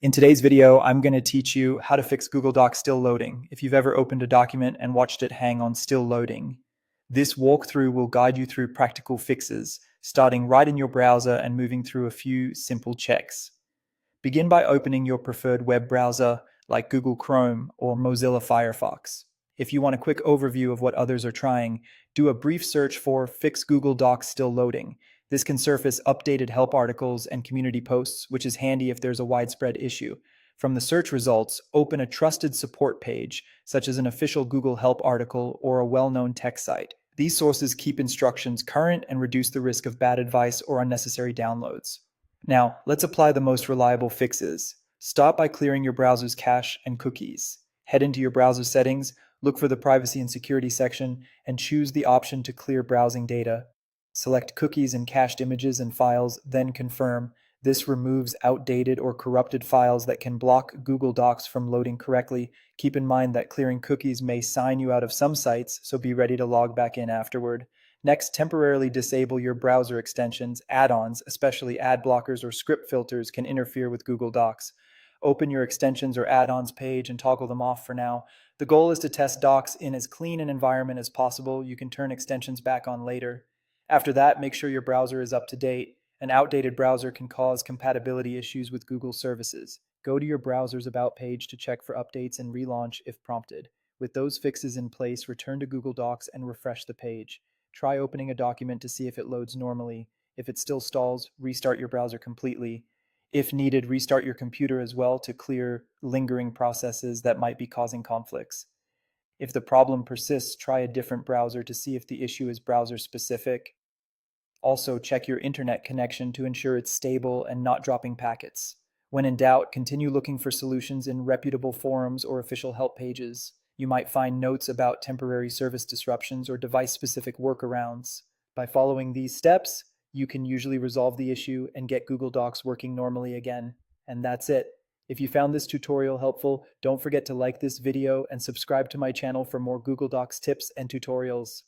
In today's video, I'm going to teach you how to fix Google Docs still loading if you've ever opened a document and watched it hang on still loading. This walkthrough will guide you through practical fixes, starting right in your browser and moving through a few simple checks. Begin by opening your preferred web browser like Google Chrome or Mozilla Firefox. If you want a quick overview of what others are trying, do a brief search for Fix Google Docs Still Loading. This can surface updated help articles and community posts, which is handy if there's a widespread issue. From the search results, open a trusted support page, such as an official Google Help article or a well-known tech site. These sources keep instructions current and reduce the risk of bad advice or unnecessary downloads. Now, let's apply the most reliable fixes. Start by clearing your browser's cache and cookies. Head into your browser settings, look for the Privacy and Security section, and choose the option to clear browsing data. Select cookies and cached images and files, then confirm. This removes outdated or corrupted files that can block Google Docs from loading correctly. Keep in mind that clearing cookies may sign you out of some sites, so be ready to log back in afterward. Next, temporarily disable your browser extensions. Add-ons, especially ad blockers or script filters, can interfere with Google Docs. Open your extensions or add-ons page and toggle them off for now. The goal is to test Docs in as clean an environment as possible. You can turn extensions back on later. After that, make sure your browser is up to date. An outdated browser can cause compatibility issues with Google services. Go to your browser's About page to check for updates and relaunch if prompted. With those fixes in place, return to Google Docs and refresh the page. Try opening a document to see if it loads normally. If it still stalls, restart your browser completely. If needed, restart your computer as well to clear lingering processes that might be causing conflicts. If the problem persists, try a different browser to see if the issue is browser specific. Also, check your internet connection to ensure it's stable and not dropping packets. When in doubt, continue looking for solutions in reputable forums or official help pages. You might find notes about temporary service disruptions or device-specific workarounds. By following these steps, you can usually resolve the issue and get Google Docs working normally again. And that's it. If you found this tutorial helpful, don't forget to like this video and subscribe to my channel for more Google Docs tips and tutorials.